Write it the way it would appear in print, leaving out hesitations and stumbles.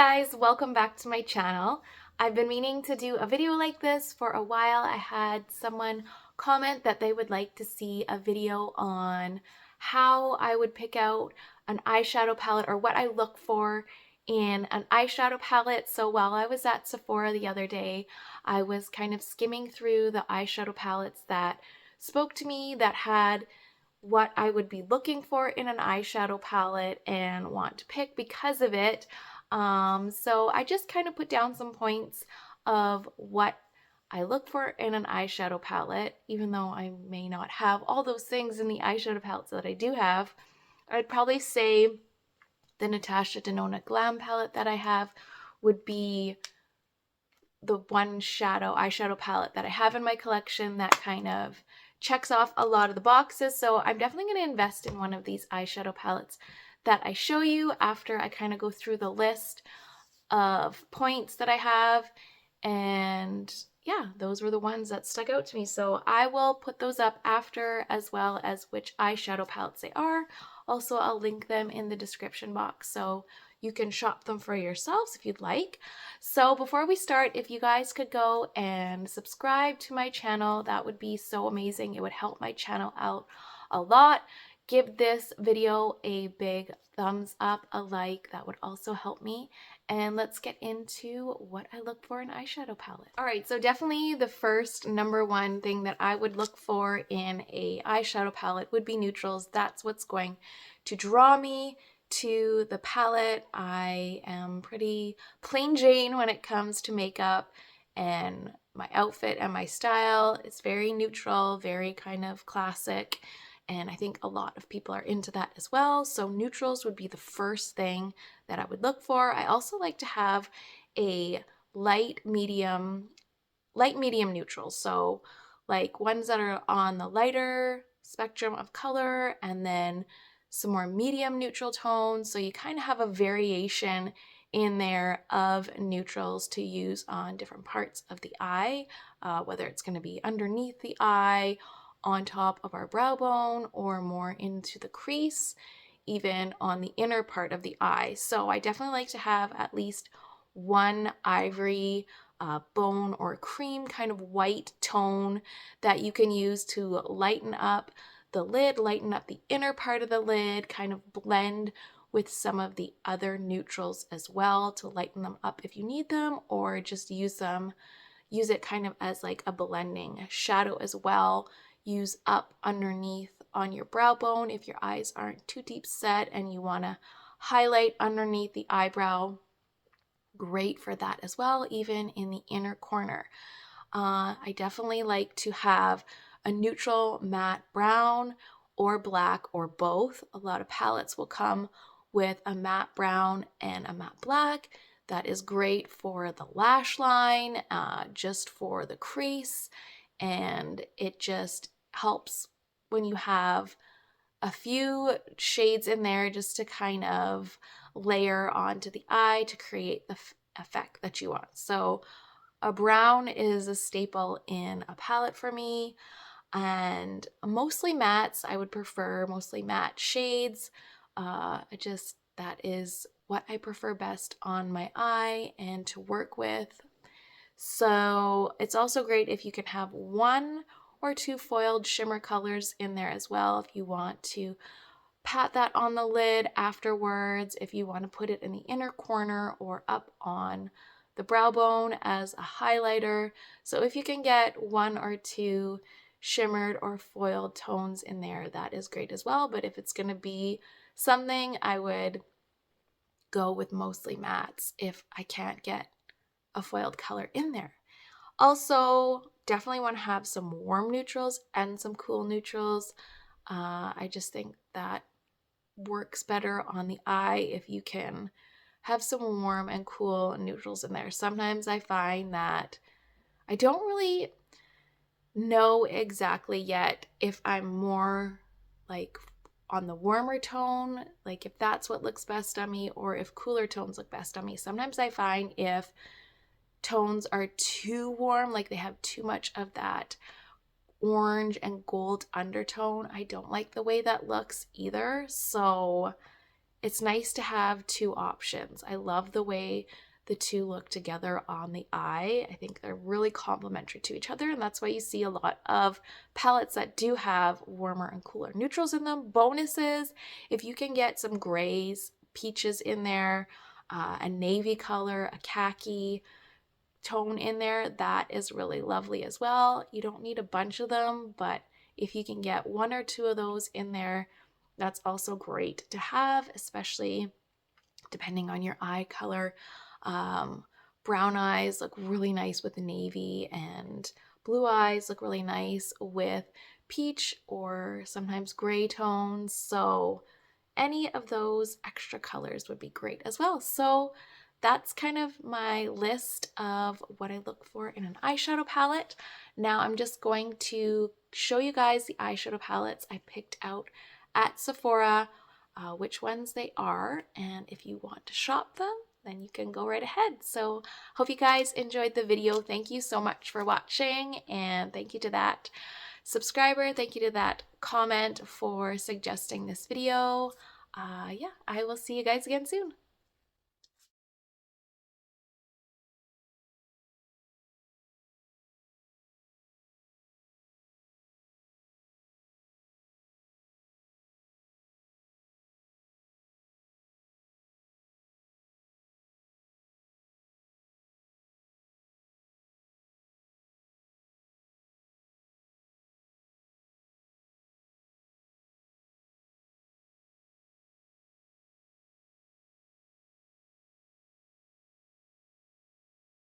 guys, welcome back to my channel. I've been meaning to do a video like this for a while. I had someone comment that they would like to see a video on how I would pick out an eyeshadow palette or what I look for in an eyeshadow palette. So while I was at Sephora the other day, I was kind of skimming through the eyeshadow palettes that spoke to me, that had what I would be looking for in an eyeshadow palette and want to pick because of it. So I just kind of put down some points of what I look for in an eyeshadow palette. Even though I may not have all those things in the eyeshadow palettes that I do have, I'd probably say the Natasha Denona Glam palette that I have would be the one eyeshadow palette that I have in my collection that kind of checks off a lot of the boxes. So I'm definitely going to invest in one of these eyeshadow palettes that I show you after I kind of go through the list of points that I have. And yeah, those were the ones that stuck out to me. So I will put those up after, as well as which eyeshadow palettes they are. Also, I'll link them in the description box so you can shop them for yourselves if you'd like. So before we start, if you guys could go and subscribe to my channel, that would be so amazing. It would help my channel out a lot. Give this video a big thumbs up, a like, that would also help me. And let's get into what I look for in an eyeshadow palette. All right, so definitely the first number one thing that I would look for in a eyeshadow palette would be neutrals. That's what's going to draw me to the palette. I am pretty plain Jane when it comes to makeup, and my outfit and my style is very neutral, very kind of classic. And I think a lot of people are into that as well. So neutrals would be the first thing that I would look for. I also like to have a light medium neutral. So like ones that are on the lighter spectrum of color, and then some more medium neutral tones. So you kind of have a variation in there of neutrals to use on different parts of the eye, whether it's going to be underneath the eye, on top of our brow bone, or more into the crease, even on the inner part of the eye. So I definitely like to have at least one ivory, bone or cream kind of white tone that you can use to lighten up the lid, lighten up the inner part of the lid, kind of blend with some of the other neutrals as well to lighten them up if you need them, or just use it kind of as like a blending shadow as well. Use up underneath on your brow bone if your eyes aren't too deep set and you want to highlight underneath the eyebrow. Great for that as well, even in the inner corner. I definitely like to have a neutral matte brown or black or both. A lot of palettes will come with a matte brown and a matte black. That is great for the lash line, just for the crease, and it just helps when you have a few shades in there just to kind of layer onto the eye to create the effect that you want. So a brown is a staple in a palette for me, and mostly mattes. I would prefer mostly matte shades. That is what I prefer best on my eye and to work with. So it's also great if you can have one or two foiled shimmer colors in there as well, if you want to pat that on the lid afterwards, if you want to put it in the inner corner or up on the brow bone as a highlighter. So if you can get one or two shimmered or foiled tones in there, that is great as well. But if it's going to be something, I would go with mostly mattes if I can't get a foiled color in there. Also, definitely want to have some warm neutrals and some cool neutrals. I just think that works better on the eye if you can have some warm and cool neutrals in there. Sometimes I find that I don't really know exactly yet if I'm more like on the warmer tone, like if that's what looks best on me, or if cooler tones look best on me. Sometimes I find if tones are too warm, like they have too much of that orange and gold undertone, I don't like the way that looks either. So it's nice to have two options. I love the way the two look together on the eye. I think they're really complementary to each other, and that's why you see a lot of palettes that do have warmer and cooler neutrals in them. Bonuses, if you can get some grays, peaches in there, a navy color, a khaki tone in there, that is really lovely as well. You don't need a bunch of them, but if you can get one or two of those in there, that's also great to have, especially depending on your eye color. Brown eyes look really nice with navy, and blue eyes look really nice with peach or sometimes gray tones. So any of those extra colors would be great as well. So that's kind of my list of what I look for in an eyeshadow palette. Now I'm just going to show you guys the eyeshadow palettes I picked out at Sephora, which ones they are, and if you want to shop them, then you can go right ahead. So hope you guys enjoyed the video. Thank you so much for watching, and thank you to that subscriber. Thank you to that comment for suggesting this video. Yeah, I will see you guys again soon.